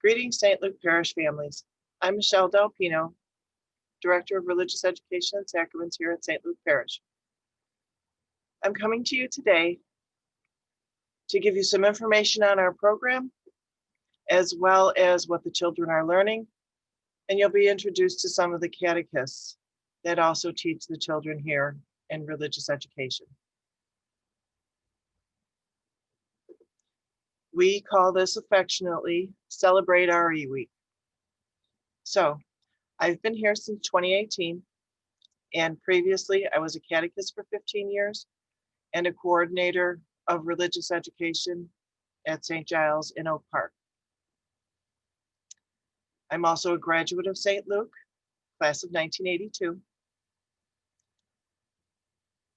Greetings, St. Luke Parish families. I'm Michelle Del Pino, Director of Religious Education and Sacraments here at St. Luke Parish. I'm coming to you today to give you some information on our program, as well as what the children are learning, and you'll be introduced to some of the catechists that also teach the children here in religious education. We call this affectionately Celebrate RE Week. So I've been here since 2018, and previously I was a catechist for 15 years and a coordinator of religious education at St. Giles in Oak Park. I'm also a graduate of St. Luke, class of 1982.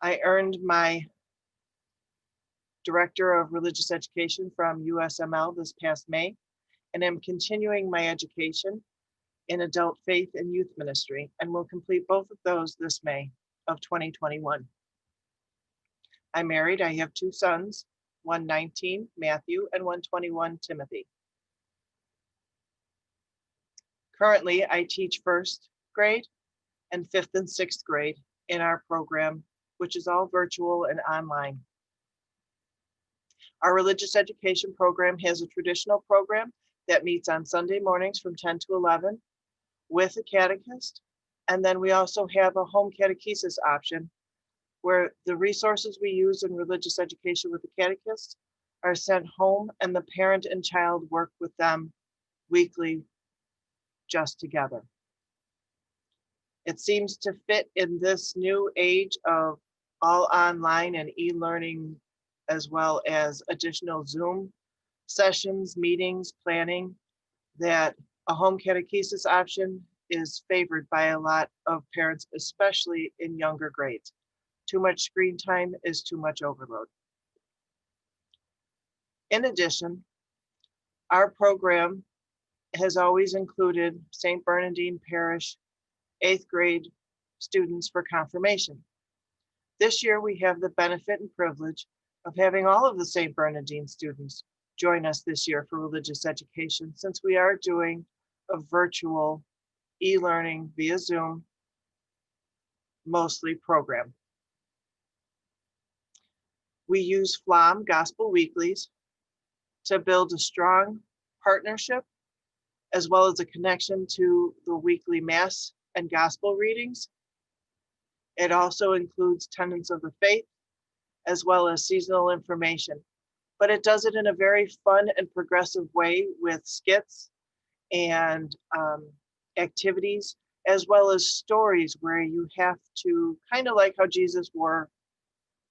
I earned my Director of Religious Education from USML this past May, and am continuing my education in adult faith and youth ministry, and will complete both of those this May of 2021. I'm married. I have two sons, one 19, Matthew, and one 21, Timothy. Currently, I teach first grade and fifth and sixth grade in our program, which is all virtual and online. Our religious education program has a traditional program that meets on Sunday mornings from 10 to 11 with a catechist. And then we also have a home catechesis option where the resources we use in religious education with the catechist are sent home, and the parent and child work with them weekly just together. It seems to fit in this new age of all online and e-learning, as well as additional Zoom sessions, meetings, planning, that a home catechesis option is favored by a lot of parents, especially in younger grades. Too much screen time is too much overload. In addition, our program has always included St. Bernardine Parish 8th grade students for confirmation. This year, we have the benefit and privilege of having all of the St. Bernardine students join us this year for religious education, since we are doing a virtual e-learning via Zoom, mostly program. We use FLAM Gospel Weeklies to build a strong partnership, as well as a connection to the weekly Mass and Gospel readings. It also includes tenets of the faith, as well as seasonal information, but it does it in a very fun and progressive way with skits and activities, as well as stories where you have to, kind of like how Jesus were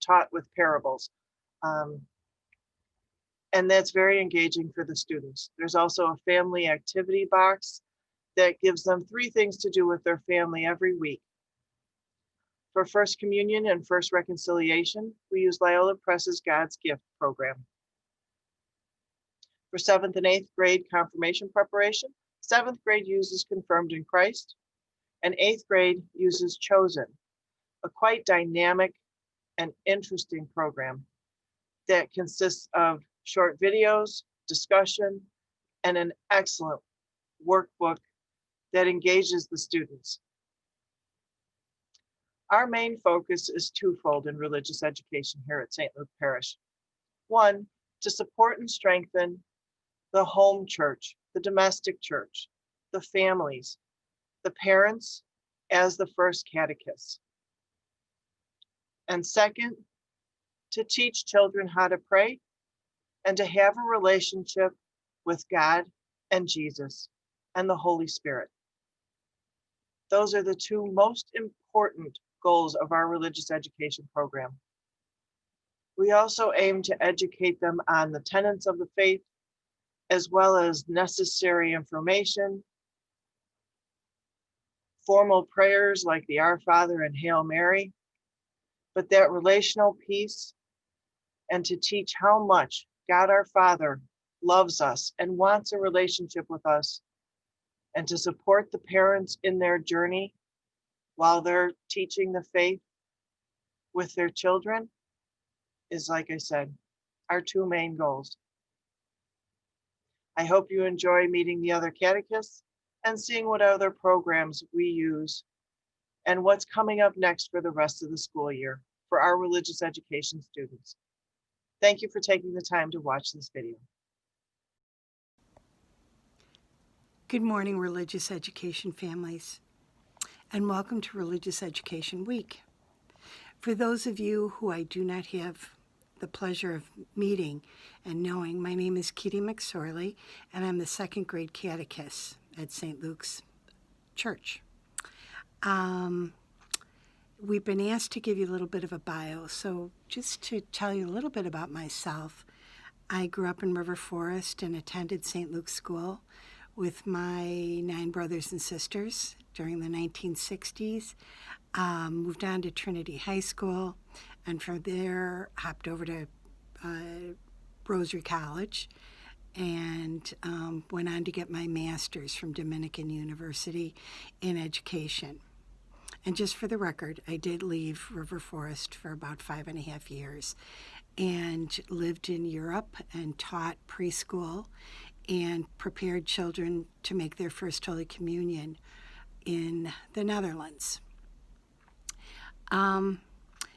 taught with parables. And that's very engaging for the students. There's also a family activity box that gives them 3 things to do with their family every week. For First Communion and First Reconciliation, we use Loyola Press's God's Gift program. For 7th and 8th grade confirmation preparation, 7th grade uses Confirmed in Christ, and 8th grade uses Chosen, a quite dynamic and interesting program that consists of short videos, discussion, and an excellent workbook that engages the students. Our main focus is twofold in religious education here at St. Luke Parish. One, to support and strengthen the home church, the domestic church, the families, the parents as the first catechists. And second, to teach children how to pray and to have a relationship with God and Jesus and the Holy Spirit. Those are the 2 most important goals of our religious education program. We also aim to educate them on the tenets of the faith, as well as necessary information, formal prayers like the Our Father and Hail Mary, but that relational piece, and to teach how much God our Father loves us and wants a relationship with us, and to support the parents in their journey while they're teaching the faith with their children is, like I said, our 2 main goals. I hope you enjoy meeting the other catechists and seeing what other programs we use and what's coming up next for the rest of the school year for our religious education students. Thank you for taking the time to watch this video. Good morning, religious education families, and welcome to Religious Education Week. For those of you who I do not have the pleasure of meeting and knowing, my name is Kitty McSorley, and I'm the second grade catechist at St. Luke's Church. We've been asked to give you a little bit of a bio, so just to tell you a little bit about myself, I grew up in River Forest and attended St. Luke's School with my 9 brothers and sisters during the 1960s. Moved on to Trinity High School, and from there hopped over to Rosary College and went on to get my master's from Dominican University in education. And just for the record, I did leave River Forest for about 5.5 years and lived in Europe and taught preschool and prepared children to make their first Holy Communion in the Netherlands.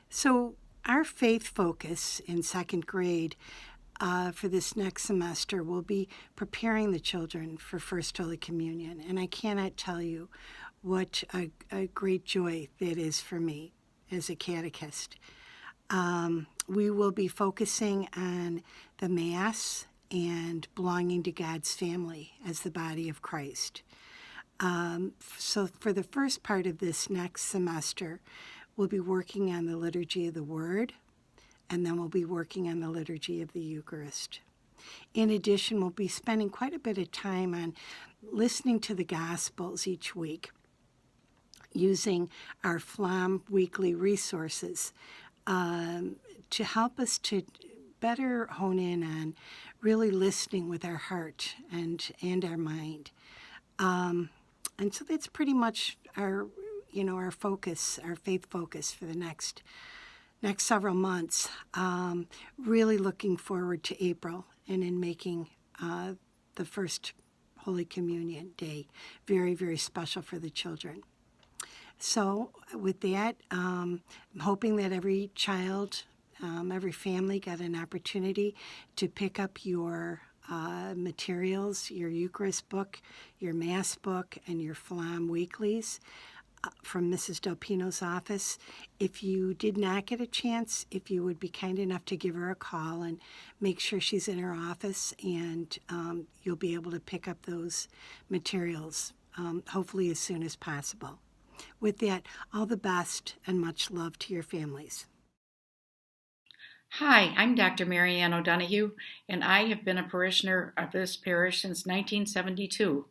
So our faith focus in second grade for this next semester will be preparing the children for First Holy Communion. And I cannot tell you what a great joy that is for me as a catechist. We will be focusing on the Mass and belonging to God's family as the body of Christ. So for the first part of this next semester, we'll be working on the liturgy of the Word, and then we'll be working on the liturgy of the Eucharist. In addition, we'll be spending quite a bit of time on listening to the Gospels each week, using our FLAM weekly resources to help us to better hone in on really listening with our heart and our mind. And so that's pretty much our focus, our faith focus for the next several months. Really looking forward to April and in making the first Holy Communion day very, very special for the children. So with that, I'm hoping that every child, every family got an opportunity to pick up your materials, your Eucharist book, your Mass book, and your Flam weeklies from Mrs. Delpino's office. If you did not get a chance, if you would be kind enough to give her a call and make sure she's in her office, and you'll be able to pick up those materials hopefully as soon as possible. With that, all the best and much love to your families. Hi, I'm Dr. Marianne O'Donoghue, and I have been a parishioner of this parish since 1972,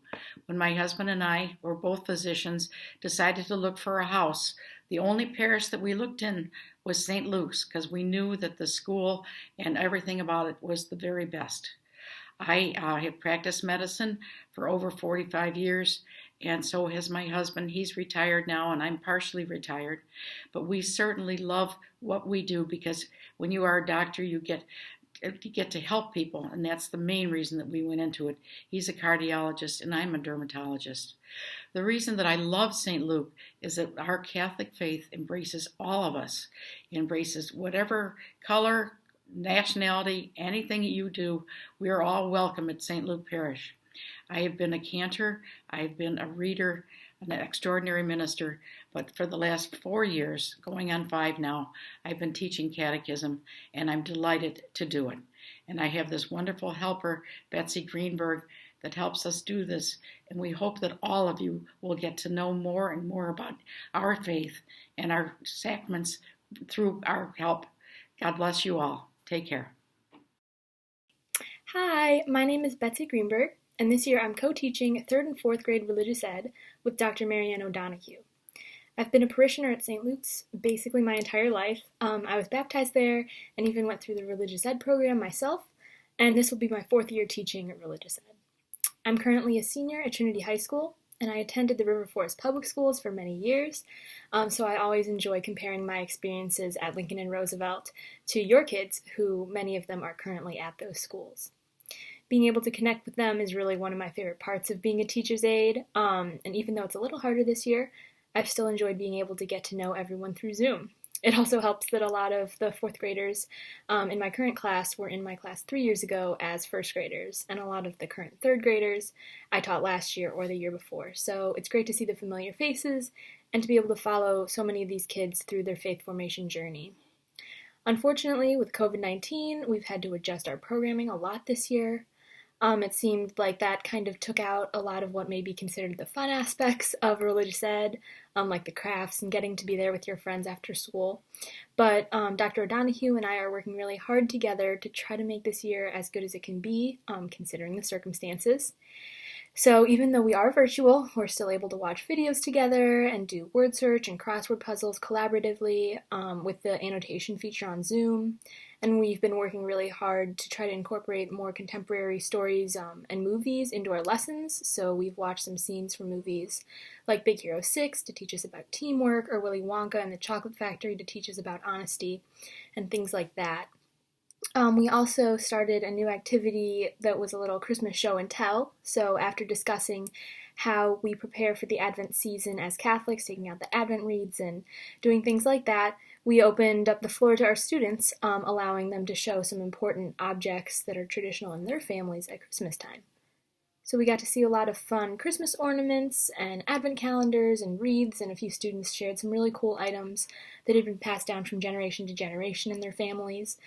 when my husband and I, who were both physicians, decided to look for a house. The only parish that we looked in was St. Luke's, because we knew that the school and everything about it was the very best. I have practiced medicine for over 45 years, and so has my husband. He's retired now, and I'm partially retired. But we certainly love what we do, because when you are a doctor, you get to help people, and that's the main reason that we went into it. He's a cardiologist, and I'm a dermatologist. The reason that I love St. Luke is that our Catholic faith embraces all of us. It embraces whatever color, nationality, anything you do. We are all welcome at St. Luke Parish. I have been a cantor, I've been a reader, an extraordinary minister, but for the last 4 years, going on 5 now, I've been teaching catechism, and I'm delighted to do it. And I have this wonderful helper, Betsy Greenberg, that helps us do this, and we hope that all of you will get to know more and more about our faith and our sacraments through our help. God bless you all. Take care. Hi, my name is Betsy Greenberg, and this year I'm co-teaching 3rd and 4th grade religious ed with Dr. Marianne O'Donoghue. I've been a parishioner at St. Luke's basically my entire life. I was baptized there and even went through the religious ed program myself, and this will be my 4th year teaching at religious ed. I'm currently a senior at Trinity High School, and I attended the River Forest Public Schools for many years, so I always enjoy comparing my experiences at Lincoln and Roosevelt to your kids, who many of them are currently at those schools. being able to connect with them is really one of my favorite parts of being a teacher's aide. And even though it's a little harder this year, I've still enjoyed being able to get to know everyone through Zoom. It also helps that a lot of the fourth graders in my current class were in my class 3 years ago as first graders, and a lot of the current third graders I taught last year or the year before. So it's great to see the familiar faces and to be able to follow so many of these kids through their faith formation journey. Unfortunately, with COVID-19, we've had to adjust our programming a lot this year. It seemed like that kind of took out a lot of what may be considered the fun aspects of religious ed, like the crafts and getting to be there with your friends after school. But Dr. O'Donoghue and I are working really hard together to try to make this year as good as it can be, considering the circumstances. So even though we are virtual, we're still able to watch videos together and do word search and crossword puzzles collaboratively with the annotation feature on Zoom. And we've been working really hard to try to incorporate more contemporary stories and movies into our lessons. So we've watched some scenes from movies like Big Hero 6 to teach us about teamwork, or Willy Wonka and the Chocolate Factory to teach us about honesty, and things like that. We also started a new activity that was a little Christmas show and tell. So after discussing how we prepare for the Advent season as Catholics, taking out the Advent wreaths and doing things like that, we opened up the floor to our students, allowing them to show some important objects that are traditional in their families at Christmas time. So we got to see a lot of fun Christmas ornaments and Advent calendars and wreaths, and a few students shared some really cool items that had been passed down from generation to generation in their families.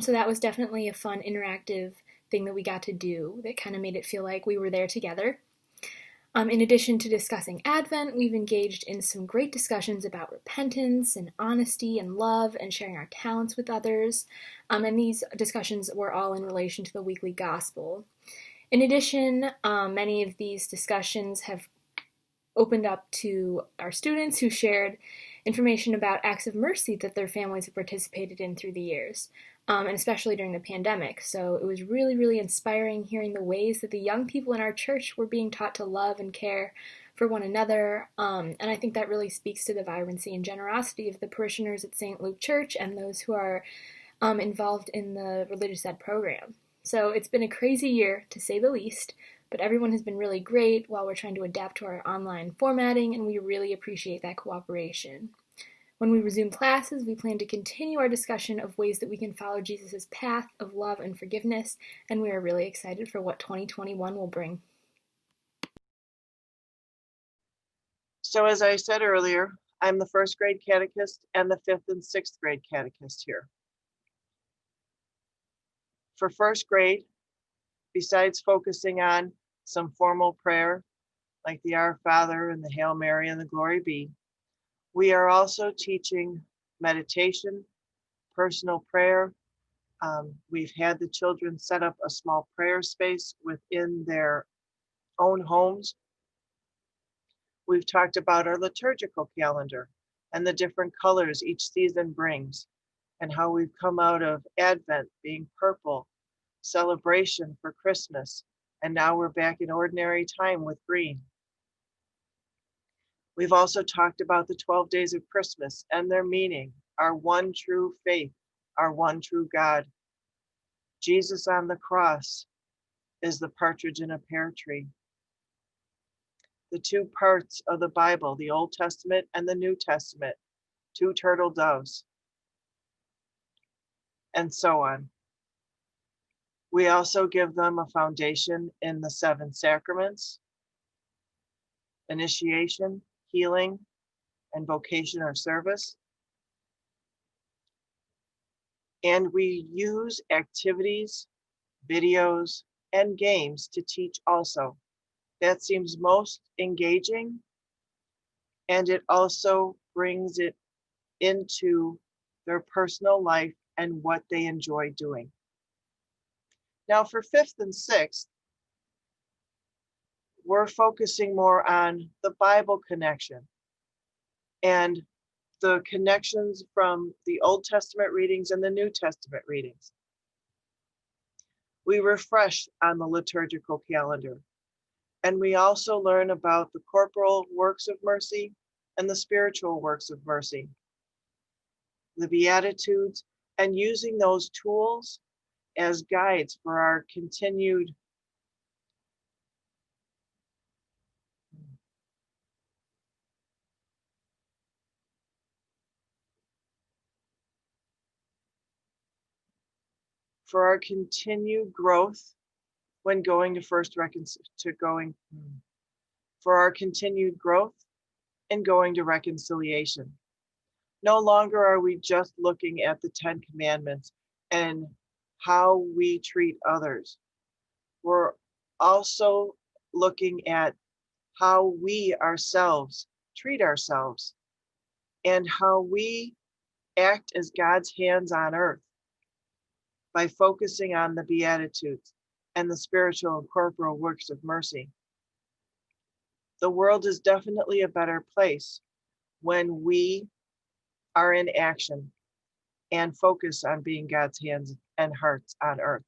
So that was definitely a fun, interactive thing that we got to do that kind of made it feel like we were there together. In addition to discussing Advent, we've engaged in some great discussions about repentance and honesty and love and sharing our talents with others. And these discussions were all in relation to the weekly gospel. In addition, many of these discussions have opened up to our students who shared information about acts of mercy that their families have participated in through the years, and especially during the pandemic. So it was really, really inspiring hearing the ways that the young people in our church were being taught to love and care for one another, and I think that really speaks to the vibrancy and generosity of the parishioners at St. Luke Church and those who are involved in the religious ed program. So it's been a crazy year, to say the least, but everyone has been really great while we're trying to adapt to our online formatting, and we really appreciate that cooperation. When we resume classes, we plan to continue our discussion of ways that we can follow Jesus' path of love and forgiveness, and we are really excited for what 2021 will bring. So as I said earlier, I'm the first grade catechist and the 5th and 6th grade catechist here. For first grade, besides focusing on some formal prayer, like the Our Father and the Hail Mary and the Glory Be, we are also teaching meditation, personal prayer. We've had the children set up a small prayer space within their own homes. We've talked about our liturgical calendar and the different colors each season brings, and how we've come out of Advent being purple, celebration for Christmas, and now we're back in ordinary time with green. We've also talked about the 12 days of Christmas and their meaning, our one true faith, our one true God. Jesus on the cross is the partridge in a pear tree. The two parts of the Bible, the Old Testament and the New Testament, 2 turtle doves, and so on. We also give them a foundation in the 7 sacraments: initiation, healing, and vocation or service. And we use activities, videos, and games to teach also. That seems most engaging, and it also brings it into their personal life and what they enjoy doing. Now for 5th and 6th, we're focusing more on the Bible connection and the connections from the Old Testament readings and the New Testament readings. We refresh on the liturgical calendar, and we also learn about the corporal works of mercy and the spiritual works of mercy, the Beatitudes, and using those tools as guides for our continued for our continued growth when going to for our continued growth in going to reconciliation. No longer are we just looking at the 10 Commandments and how we treat others. We're also looking at how we ourselves treat ourselves and how we act as God's hands on earth by focusing on the Beatitudes and the spiritual and corporal works of mercy. The world is definitely a better place when we are in action and focus on being God's hands and hearts on earth.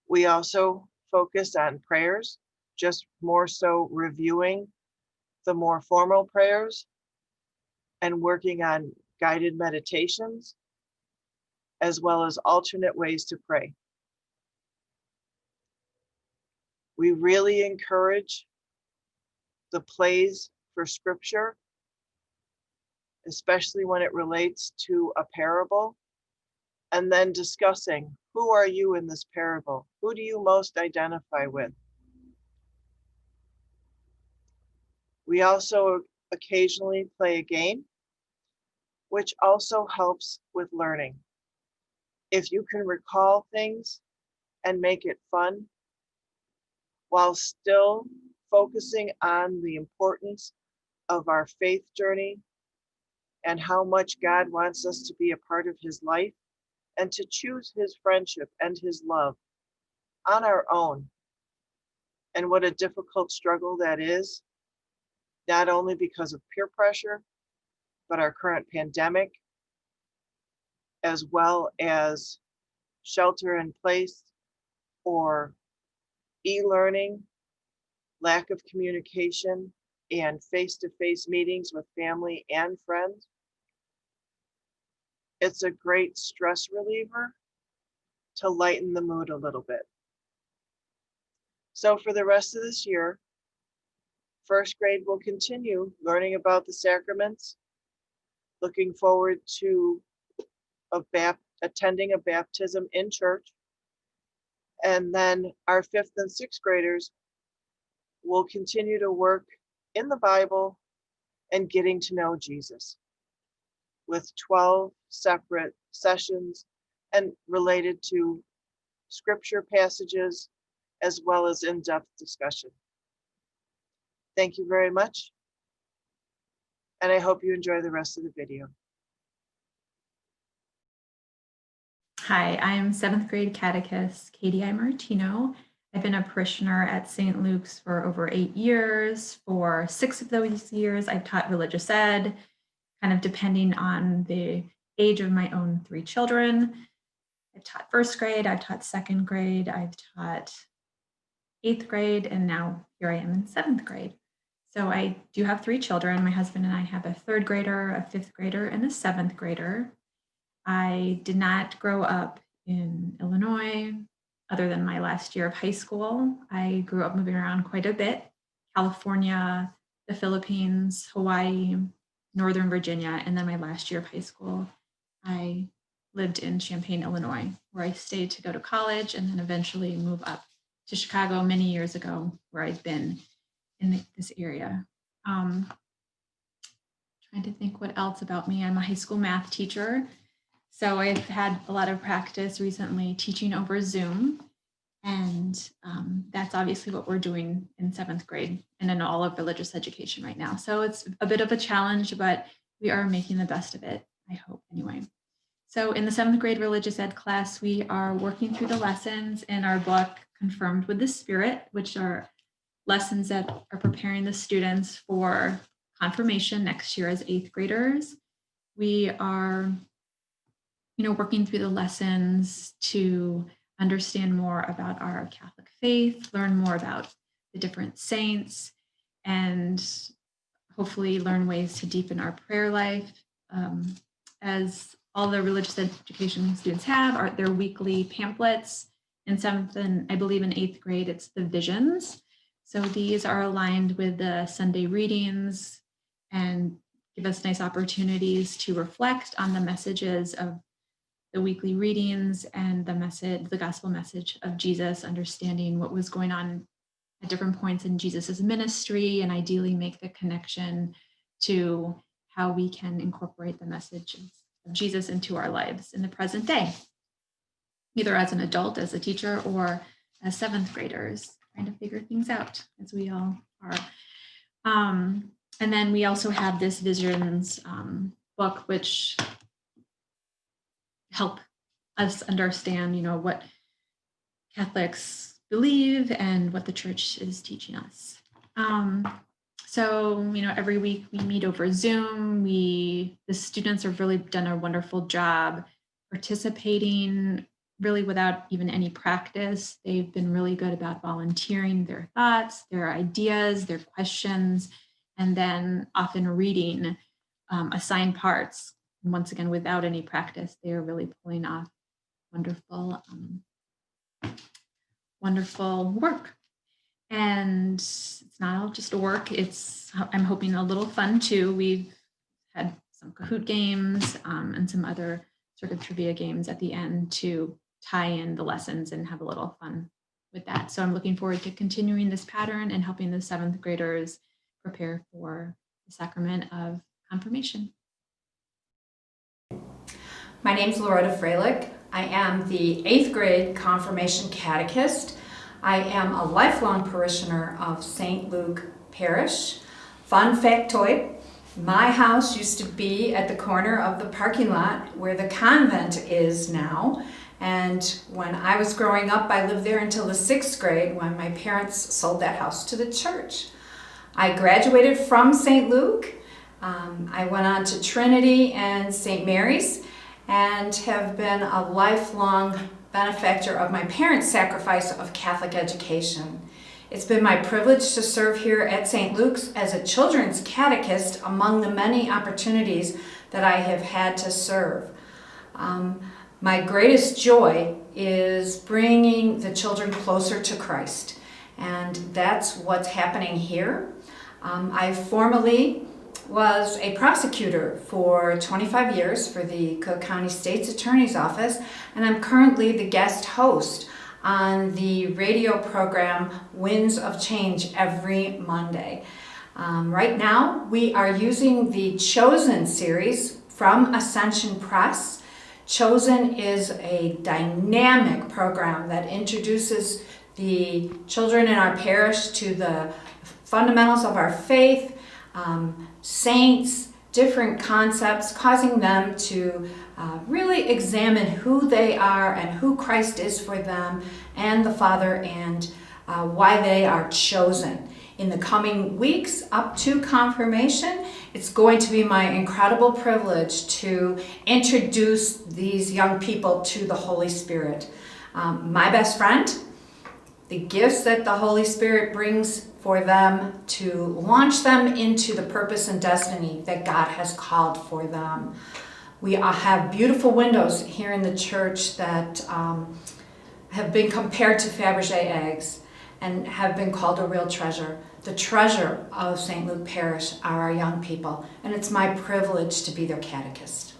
We also focus on prayers, just more so reviewing the more formal prayers and working on guided meditations, as well as alternate ways to pray. We really encourage the plays for scripture, especially when it relates to a parable, and then discussing, who are you in this parable? Who do you most identify with? We also occasionally play a game, which also helps with learning. If you can recall things and make it fun, while still focusing on the importance of our faith journey and how much God wants us to be a part of his life and to choose his friendship and his love on our own. And what a difficult struggle that is, not only because of peer pressure, but our current pandemic, as well as shelter in place or e-learning, lack of communication, and face-to-face meetings with family and friends. It's a great stress reliever to lighten the mood a little bit. So for the rest of this year, first grade will continue learning about the sacraments, looking forward to attending a baptism in church. And then our 5th and 6th graders will continue to work in the Bible and getting to know Jesus with 12 separate sessions and related to scripture passages as well as in-depth discussion. Thank you very much. And I hope you enjoy the rest of the video. Hi, I'm 7th grade catechist Katie I. Martino. I've been a parishioner at St. Luke's for over 8 years. For 6 of those years, I've taught religious ed, kind of depending on the age of my own 3 children. I've taught 1st grade, I've taught 2nd grade, I've taught 8th grade, and now here I am in 7th grade. So I do have 3 children. My husband and I have a 3rd grader, a 5th grader, and a 7th grader. I did not grow up in Illinois other than my last year of high school. I grew up moving around quite a bit: California, the Philippines, Hawaii, Northern Virginia, and then my last year of high school, I lived in Champaign, Illinois, where I stayed to go to college and then eventually move up to Chicago many years ago, where I've been in this area. Trying to think what else about me. I'm a high school math teacher. So I've had a lot of practice recently teaching over Zoom, and that's obviously what we're doing in 7th grade and in all of religious education right now. So it's a bit of a challenge, but we are making the best of it, I hope, anyway. So in the 7th grade religious ed class, we are working through the lessons in our book, Confirmed with the Spirit, which are lessons that are preparing the students for confirmation next year as 8th graders. We are working through the lessons to understand more about our Catholic faith, learn more about the different saints, and hopefully learn ways to deepen our prayer life. As all the religious education students have are their weekly pamphlets. In 7th and I believe in 8th grade, it's the visions. So these are aligned with the Sunday readings and give us nice opportunities to reflect on the messages of the weekly readings and the gospel message of Jesus, understanding what was going on at different points in Jesus's ministry, and ideally make the connection to how we can incorporate the message of Jesus into our lives in the present day, either as an adult, as a teacher, or as seventh graders, trying to figure things out, as we all are. And then we also have this Visions book, which help us understand, what Catholics believe and what the church is teaching us. So, every week we meet over Zoom. The students have really done a wonderful job participating, really without even any practice. They've been really good about volunteering their thoughts, their ideas, their questions, and then often reading assigned parts. And once again, without any practice, they are really pulling off wonderful work. And it's not all just work, I'm hoping a little fun too. We've had some Kahoot games and some other sort of trivia games at the end to tie in the lessons and have a little fun with that. So I'm looking forward to continuing this pattern and helping the seventh graders prepare for the sacrament of confirmation. My name's Loretta Freilich. I am the 8th grade confirmation catechist. I am a lifelong parishioner of St. Luke Parish. Fun factoid, my house used to be at the corner of the parking lot where the convent is now. And when I was growing up, I lived there until the 6th grade when my parents sold that house to the church. I graduated from St. Luke. I went on to Trinity and St. Mary's and have been a lifelong benefactor of my parents' sacrifice of Catholic education. It's been my privilege to serve here at St. Luke's as a children's catechist among the many opportunities that I have had to serve. My greatest joy is bringing the children closer to Christ, and that's what's happening here. I formerly was a prosecutor for 25 years for the Cook County State's Attorney's Office, and I'm currently the guest host on the radio program Winds of Change every Monday. Right now, we are using the Chosen series from Ascension Press. Chosen is a dynamic program that introduces the children in our parish to the fundamentals of our faith, saints, different concepts, causing them to really examine who they are and who Christ is for them and the Father, and why they are chosen. In the coming weeks up to confirmation, it's going to be my incredible privilege to introduce these young people to the Holy Spirit. My best friend, the gifts that the Holy Spirit brings for them to launch them into the purpose and destiny that God has called for them. We have beautiful windows here in the church that have been compared to Fabergé eggs and have been called a real treasure. The treasure of St. Luke Parish are our young people, and it's my privilege to be their catechist.